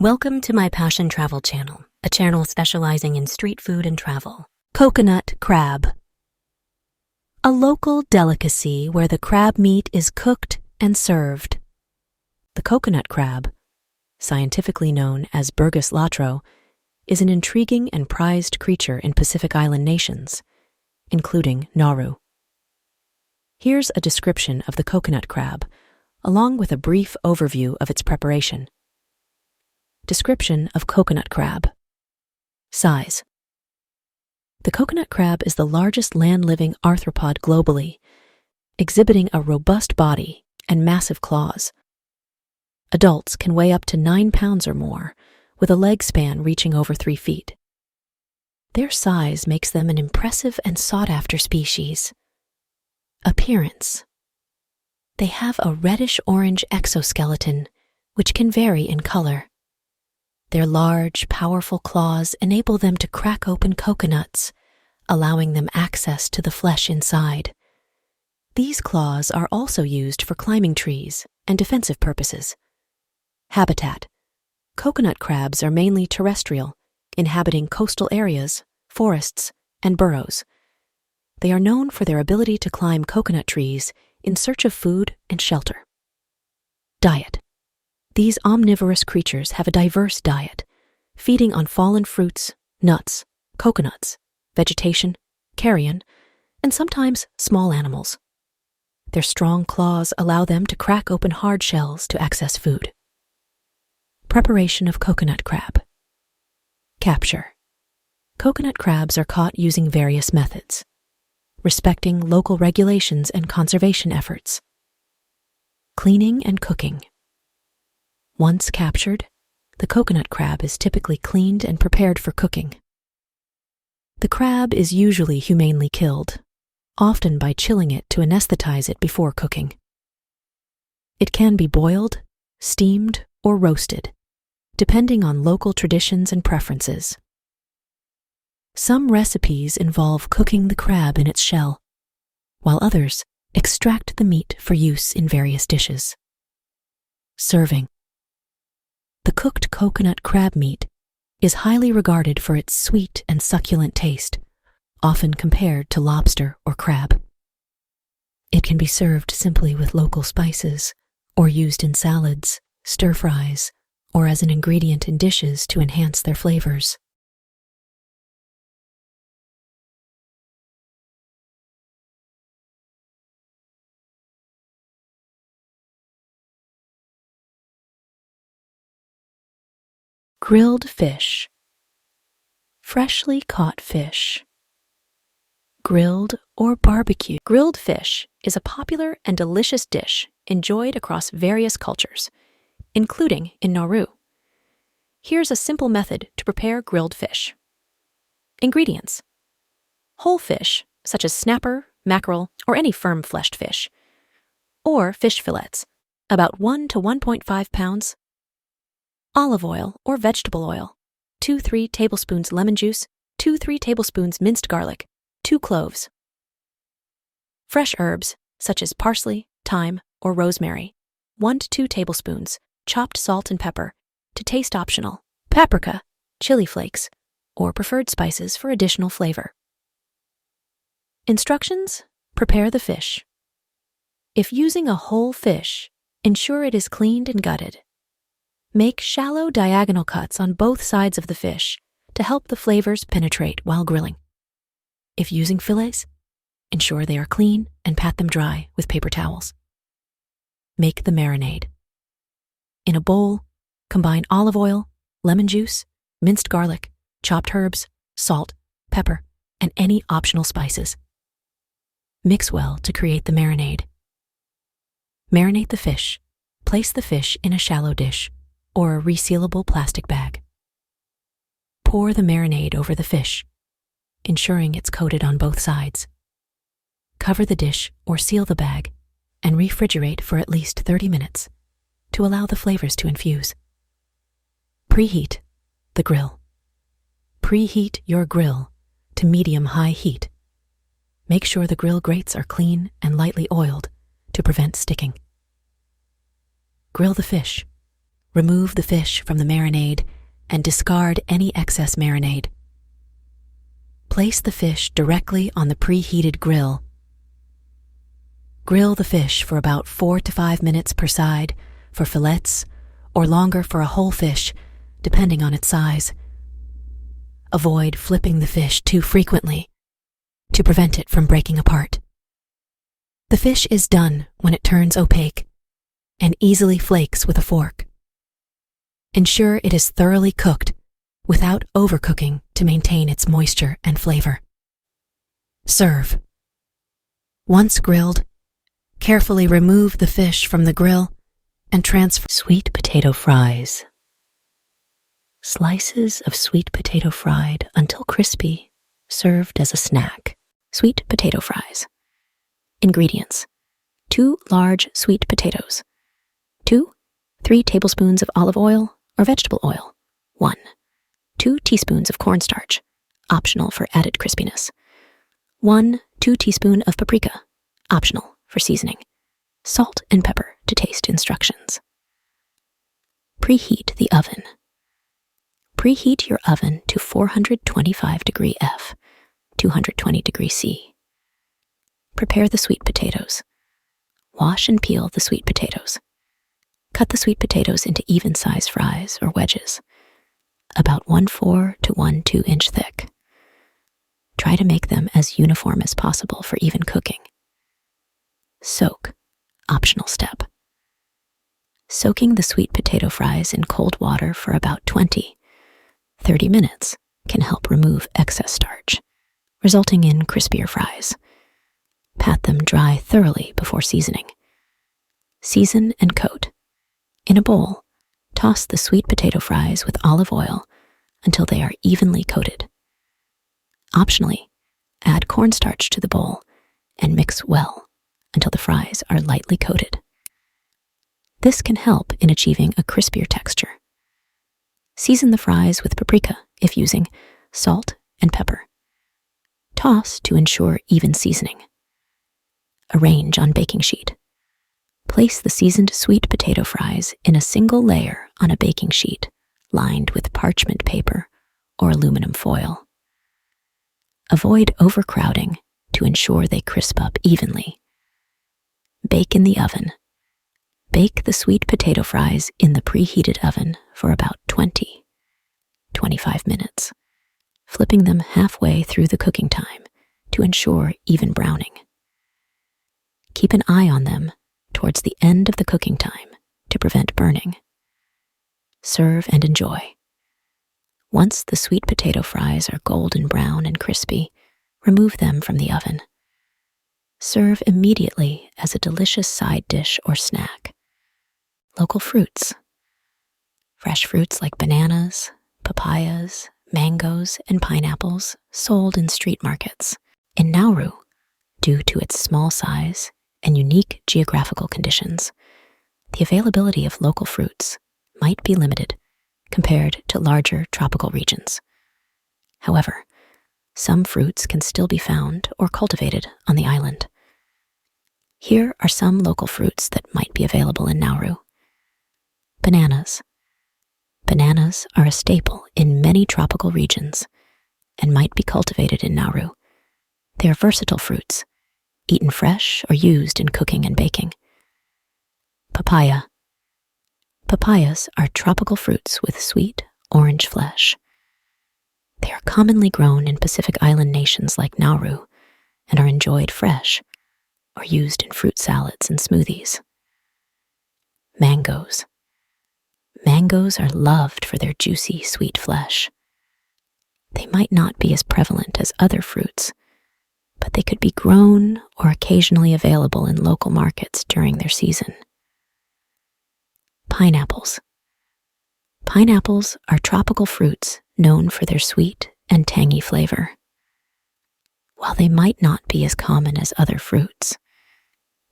Welcome to my Passion Travel channel, a channel specializing in street food and travel. Coconut crab. A local delicacy where the crab meat is cooked and served. The coconut crab, scientifically known as Birgus latro, is an intriguing and prized creature in Pacific Island nations, including Nauru. Here's a description of the coconut crab, along with a brief overview of its preparation. Description of coconut crab. Size. The coconut crab is the largest land-living arthropod globally, exhibiting a robust body and massive claws. Adults can weigh up to 9 pounds or more, with a leg span reaching over 3 feet. Their size makes them an impressive and sought-after species. Appearance. They have a reddish-orange exoskeleton, which can vary in color. Their large, powerful claws enable them to crack open coconuts, allowing them access to the flesh inside. These claws are also used for climbing trees and defensive purposes. Habitat. Coconut crabs are mainly terrestrial, inhabiting coastal areas, forests, and burrows. They are known for their ability to climb coconut trees in search of food and shelter. Diet. These omnivorous creatures have a diverse diet, feeding on fallen fruits, nuts, coconuts, vegetation, carrion, and sometimes small animals. Their strong claws allow them to crack open hard shells to access food. Preparation of coconut crab. Capture. Coconut crabs are caught using various methods, respecting local regulations and conservation efforts. Cleaning and cooking. Once captured, the coconut crab is typically cleaned and prepared for cooking. The crab is usually humanely killed, often by chilling it to anesthetize it before cooking. It can be boiled, steamed, or roasted, depending on local traditions and preferences. Some recipes involve cooking the crab in its shell, while others extract the meat for use in various dishes. Serving. The cooked coconut crab meat is highly regarded for its sweet and succulent taste, often compared to lobster or crab. It can be served simply with local spices, or used in salads, stir-fries, or as an ingredient in dishes to enhance their flavors. Grilled fish. Freshly caught fish. Grilled or barbecue. Grilled fish is a popular and delicious dish enjoyed across various cultures, including in Nauru. Here's a simple method to prepare grilled fish. Ingredients. Whole fish, such as snapper, mackerel, or any firm-fleshed fish. Or fish fillets, about 1 to 1.5 pounds. Olive oil or vegetable oil, 2-3 tablespoons lemon juice, 2-3 tablespoons minced garlic, 2 cloves. Fresh herbs, such as parsley, thyme, or rosemary, 1 to 2 tablespoons, chopped salt and pepper, to taste optional, paprika, chili flakes, or preferred spices for additional flavor. Instructions: prepare the fish. If using a whole fish, ensure it is cleaned and gutted. Make shallow diagonal cuts on both sides of the fish to help the flavors penetrate while grilling. If using fillets, ensure they are clean and pat them dry with paper towels. Make the marinade. In a bowl, combine olive oil, lemon juice, minced garlic, chopped herbs, salt, pepper, and any optional spices. Mix well to create the marinade. Marinate the fish. Place the fish in a shallow dish or a resealable plastic bag. Pour the marinade over the fish, ensuring it's coated on both sides. Cover the dish or seal the bag and refrigerate for at least 30 minutes to allow the flavors to infuse. Preheat the grill. Preheat your grill to medium-high heat. Make sure the grill grates are clean and lightly oiled to prevent sticking. Grill the fish. Remove the fish from the marinade and discard any excess marinade. Place the fish directly on the preheated grill. Grill the fish for about 4 to 5 minutes per side for fillets, or longer for a whole fish, depending on its size. Avoid flipping the fish too frequently to prevent it from breaking apart. The fish is done when it turns opaque and easily flakes with a fork. Ensure it is thoroughly cooked without overcooking to maintain its moisture and flavor. Serve. Once grilled, carefully remove the fish from the grill and transfer. Sweet potato fries. Slices of sweet potato fried until crispy, served as a snack. Sweet potato fries. Ingredients: 2 large sweet potatoes, 3 tablespoons of olive oil or vegetable oil, 2 teaspoons of cornstarch, optional for added crispiness, 2 teaspoons of paprika, optional for seasoning, salt and pepper to taste instructions. Preheat the oven. Preheat your oven to 425 degree F, 220 degree C. Prepare the sweet potatoes. Wash and peel the sweet potatoes. Cut the sweet potatoes into even-sized fries or wedges, about 1/4 to 1/2 inch thick. Try to make them as uniform as possible for even cooking. Soak, optional step. Soaking the sweet potato fries in cold water for about 20-30 minutes can help remove excess starch, resulting in crispier fries. Pat them dry thoroughly before seasoning. Season and coat. In a bowl, toss the sweet potato fries with olive oil until they are evenly coated. Optionally, add cornstarch to the bowl and mix well until the fries are lightly coated. This can help in achieving a crispier texture. Season the fries with paprika if using salt and pepper. Toss to ensure even seasoning. Arrange on baking sheet. Place the seasoned sweet potato fries in a single layer on a baking sheet lined with parchment paper or aluminum foil. Avoid overcrowding to ensure they crisp up evenly. Bake in the oven. Bake the sweet potato fries in the preheated oven for about 20-25 minutes, flipping them halfway through the cooking time to ensure even browning. Keep an eye on them towards the end of the cooking time to prevent burning. Serve and enjoy. Once the sweet potato fries are golden brown and crispy, remove them from the oven. Serve immediately as a delicious side dish or snack. Local fruits. Fresh fruits like bananas, papayas, mangoes, and pineapples sold in street markets. In Nauru, due to its small size and unique geographical conditions, the availability of local fruits might be limited compared to larger tropical regions. However, some fruits can still be found or cultivated on the island. Here are some local fruits that might be available in Nauru. Bananas. Bananas are a staple in many tropical regions and might be cultivated in Nauru. They are versatile fruits, eaten fresh or used in cooking and baking. Papaya. Papayas are tropical fruits with sweet, orange flesh. They are commonly grown in Pacific Island nations like Nauru and are enjoyed fresh or used in fruit salads and smoothies. Mangoes. Mangoes are loved for their juicy, sweet flesh. They might not be as prevalent as other fruits, but they could be grown or occasionally available in local markets during their season. Pineapples. Pineapples are tropical fruits known for their sweet and tangy flavor. While they might not be as common as other fruits,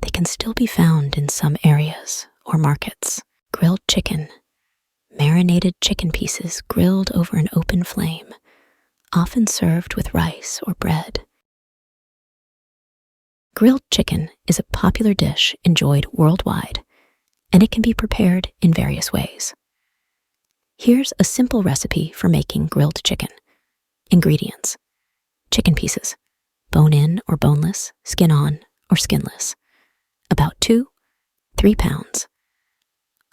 they can still be found in some areas or markets. Grilled chicken. Marinated chicken pieces grilled over an open flame, often served with rice or bread. Grilled chicken is a popular dish enjoyed worldwide, and it can be prepared in various ways. Here's a simple recipe for making grilled chicken. Ingredients: chicken pieces, bone-in or boneless, skin-on or skinless, about 2-3 pounds.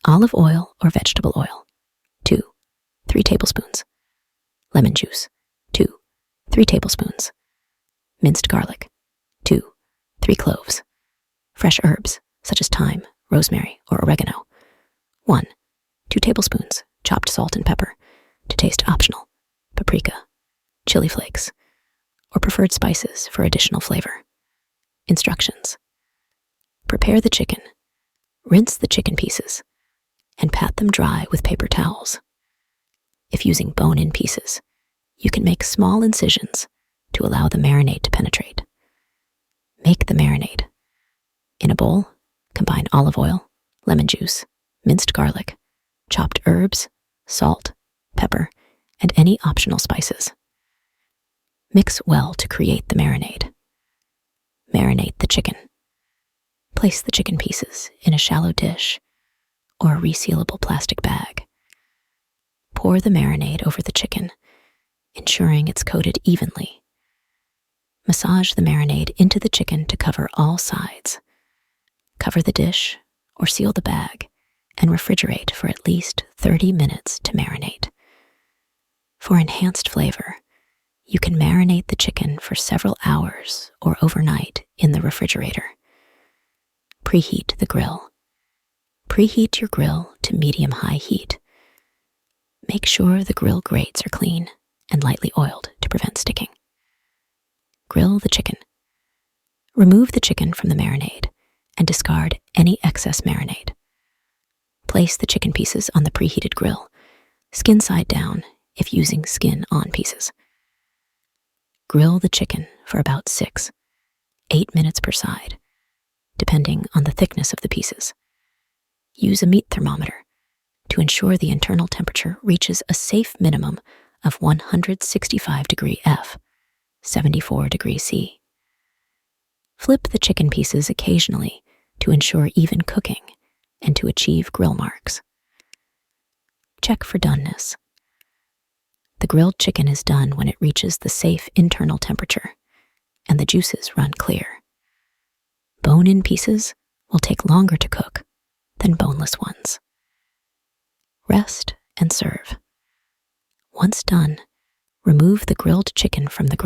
Olive oil or vegetable oil, 2-3 tablespoons. Lemon juice, 2-3 tablespoons. Minced garlic, 2-3 cloves. Fresh herbs, such as thyme, rosemary, or oregano, 1-2 tablespoons. Chopped salt and pepper, to taste optional, paprika, chili flakes, or preferred spices for additional flavor. Instructions: prepare the chicken, rinse the chicken pieces, and pat them dry with paper towels. If using bone-in pieces, you can make small incisions to allow the marinade to penetrate. Make the marinade. In a bowl, combine olive oil, lemon juice, minced garlic, chopped herbs, salt, pepper, and any optional spices. Mix well to create the marinade. Marinate the chicken. Place the chicken pieces in a shallow dish or a resealable plastic bag. Pour the marinade over the chicken, ensuring it's coated evenly. Massage the marinade into the chicken to cover all sides. Cover the dish or seal the bag and refrigerate for at least 30 minutes to marinate. For enhanced flavor, you can marinate the chicken for several hours or overnight in the refrigerator. Preheat the grill. Preheat your grill to medium-high heat. Make sure the grill grates are clean and lightly oiled to prevent sticking. Grill the chicken. Remove the chicken from the marinade and discard any excess marinade. Place the chicken pieces on the preheated grill, skin side down if using skin-on pieces. Grill the chicken for about 6-8 minutes per side, depending on the thickness of the pieces. Use a meat thermometer to ensure the internal temperature reaches a safe minimum of 165 degrees F, 74 degrees C. Flip the chicken pieces occasionally to ensure even cooking and to achieve grill marks. Check for doneness. The grilled chicken is done when it reaches the safe internal temperature and the juices run clear. Bone-in pieces will take longer to cook than boneless ones. Rest and serve. Once done, remove the grilled chicken from the grill.